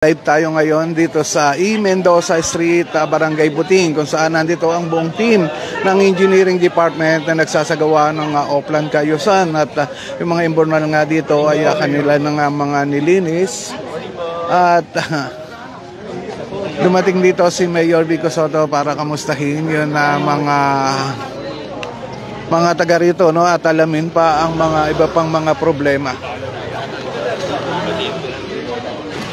Live tayo ngayon dito sa E. Mendoza Street, Barangay Buting, kung saan nandito ang buong team ng Engineering Department na nagsasagawa ng Oplan Kayusan. At yung mga imbornal nga dito ay kanila ng mga nilinis. At dumating dito si Mayor Vico Sotto para kamustahin yun na mga taga rito, no? At alamin pa ang mga iba pang mga problema.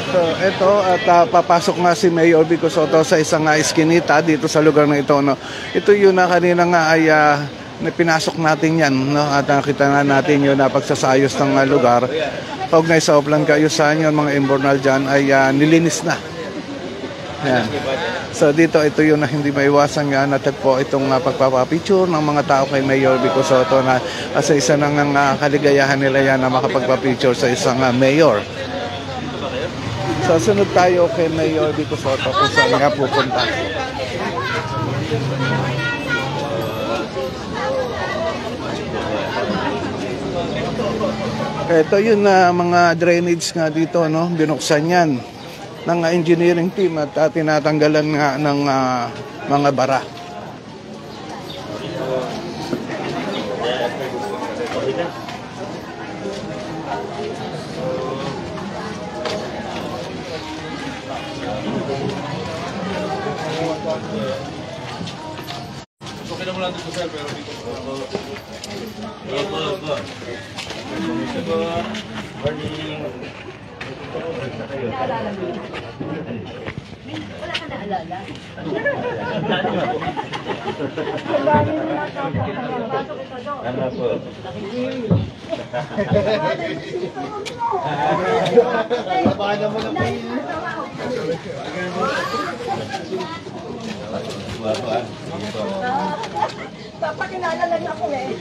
So, ito at papasok nga si Mayor Vico Sotto sa isang iskinita dito sa lugar na ito, no. Ito yun na kanina nga ay pinasok natin yan, no, at nakita na natin yun na pagsasayos ng lugar. Kaugnay sa Oplan Kayusan, yun mga imbornal dyan ay nilinis na. Yan. So dito ito yun na hindi maiwasan nga natagpo itong pagpapapicture ng mga tao kay Mayor Vico Sotto na sa isa ng kaligayahan nila yan na makapagpapicture sa isang mayor. So, sunod tayo kay Mayor Vico Sotto kung saan nga pupunta. Ito yun na mga drainage nga dito, no? Binuksan yan ng engineering team at tinatanggalan nga ng mga bara. Okay na mo lang dito sir, pero dito ako. Morning. Wala ka naalala? Ano po? Baka naman ang papakinala lang ako eh.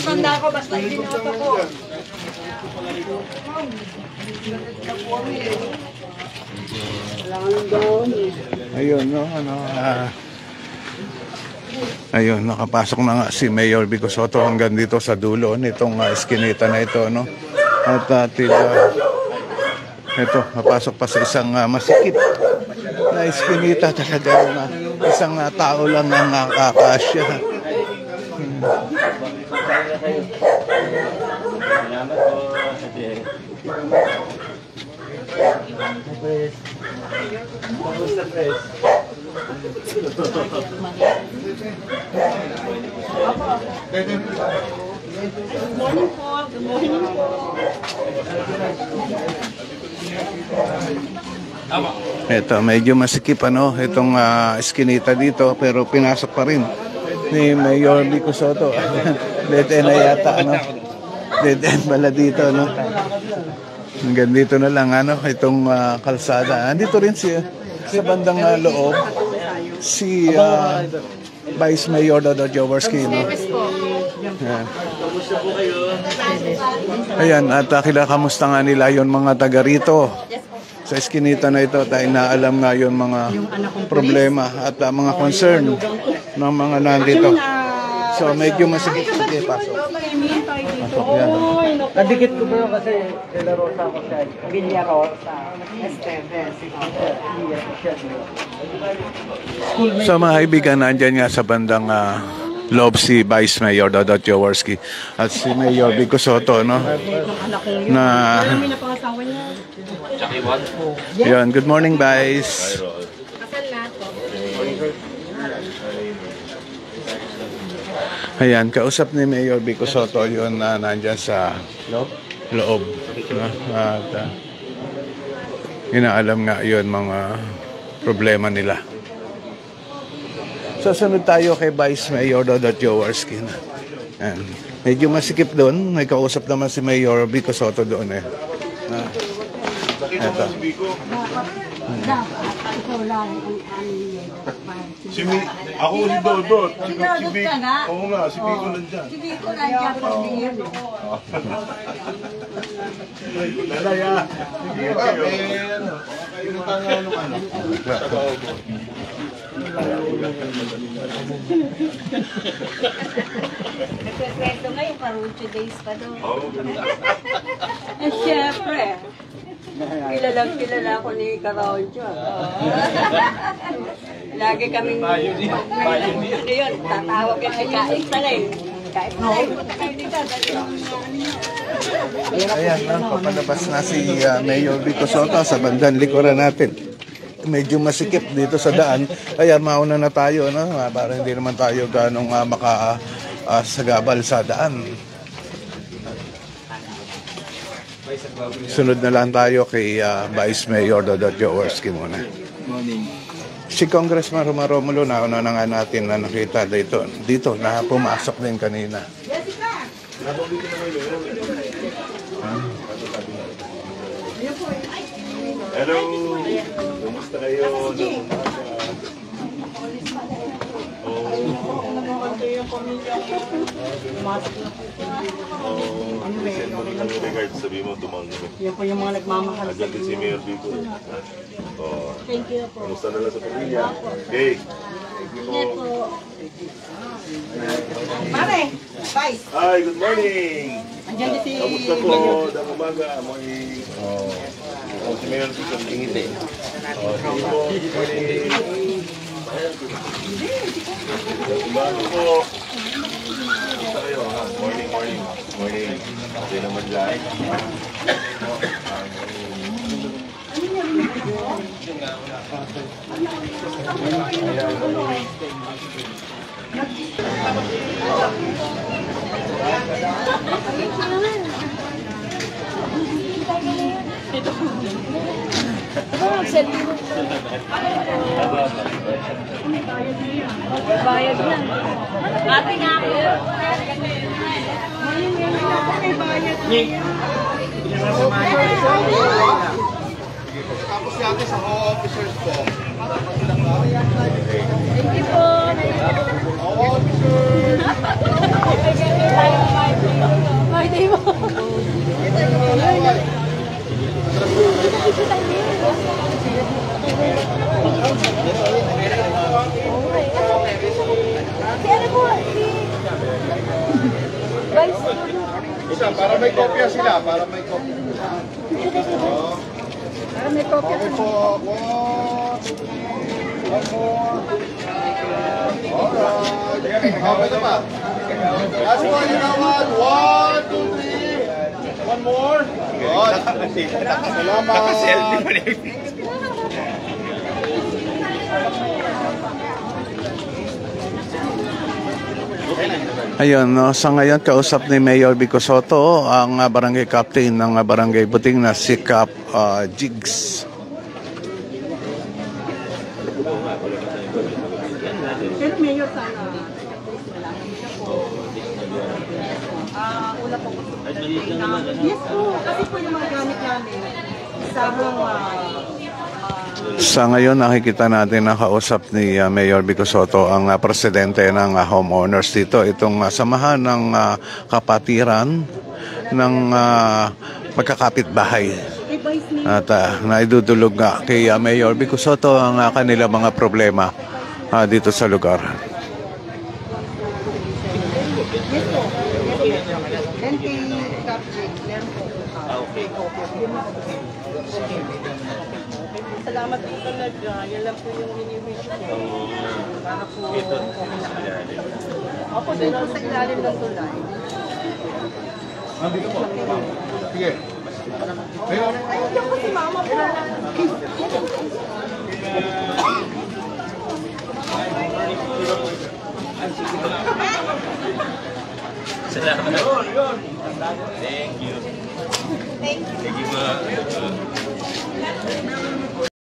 Tanda ako basta hindi na ako. Ayun, no, ayun, nakapasok na nga si Mayor Vico Sotto hanggang dito sa dulo nitong iskinita na ito, no. At ito, napasok pa sa isang masikip na iskinita talaga na isang tao lang ang nakakasya. Salamat po. Kamusta, Pres? Good morning po. Good morning po. Ito, medyo masikip itong iskinita dito, pero pinasok pa rin ni Mayor Vico Sotto. Dead end na yata, dead end pala dito, no. Hanggang dito na lang, itong kalsada. Andito rin sa bandang loob si Vice Mayor Dodot Jaworski, no. Ayan, at kamusta nga nila yon mga taga rito sa eskinita na ito. Tayo na alam nga yon mga problema at mga concern ng mga nandito. So medyo masigit. Sige, pasok. Pasok yan. Nadikit ko ba yun kasi Dela Rosa ako sa Villarosa, Esteves, So mga kaibigan, nandyan nga sa bandang loob si Vice Mayor Dodot Jaworski at si Mayor Vico Sotto, no? Na yun, good morning, Vice. Ayan, kausap ni Mayor Vico Sotto yun na nandyan sa loob. No? At inaalam nga yun mga problema nila. So, sunod tayo kay Vice Mayor Dodot Jaworski. Medyo masikip doon. May kausap naman si Mayor Vico Sotto doon eh. Ito. Ako si Dodot. Si Dodot ka nga? Oo nga, si Vico nandyan. Si Vico nandyan pa din. Lalaya. Sige, pinunta nga nung Nagkakento ngayon, Parucho days pa doon. Oo. Eh, syempre. Kilala ko ni Karoncho. Lagi kaming ano yun, tatawag yan ay kain pala eh. Kain pala eh. Kain dito, Ayan, no, papalabas na si Mayor Vico Soto sa bandang likuran natin. Medyo masikip dito sa daan, kaya mauna na tayo, no? Para hindi naman tayo ganong makasagabal sa daan. Sunod na lang tayo kay Vice Mayor Dodot Jaworski muna. Si Congressman Romulo, nauna na nga natin na nakita dito na pumasok din kanina. Hello. Kumusta kayo? Send mo rin kami regards, sabi mo, tumang kami. Yan po yung mga nagmamahal. Agad din si Mayor Vico. Thank you po. Kumusta na lang sa pamilya? Okay. Ingat po. Pare, Vice. Hi, good morning. Andiyan din si... Kamusta po? Dang umaga. Si Mayor Vico, ingiti. Sige po, good morning. Umaga po. Kamusta kayo? Morning. Okay naman dyan. Bayad na. Ate nga ako. Tapos yate sa officers po. Thank you po. My day mo. Isa, para may kopya sila. Para may kopya. Okay po. One more. Alright. Okay na pa. Last one, you know what? 1, 2, 3. One more. Good. Salamat. Ayun, no, sa ngayon kausap ni Mayor Vico Soto ang barangay captain ng barangay Buting na si Cap Jigs. Pero Mayor, sana. Una po. Yes po, kasi po yung mga gamit namin. Sa ngayon nakikita natin na kausap ni Mayor Vico Soto ang presidente ng homeowners dito. Itong samahan ng kapatiran ng magkakapitbahay. At naidudulog nga kay Mayor Vico Soto ang kanila mga problema dito sa lugar. Salamat po talaga. Yan lang po yung ini-wish ko. Para po... Opo, dito sa ilalim ng tulay. Dito po. Sige. Ay, yan po si Mama po. Salamat. Thank you. Thank you.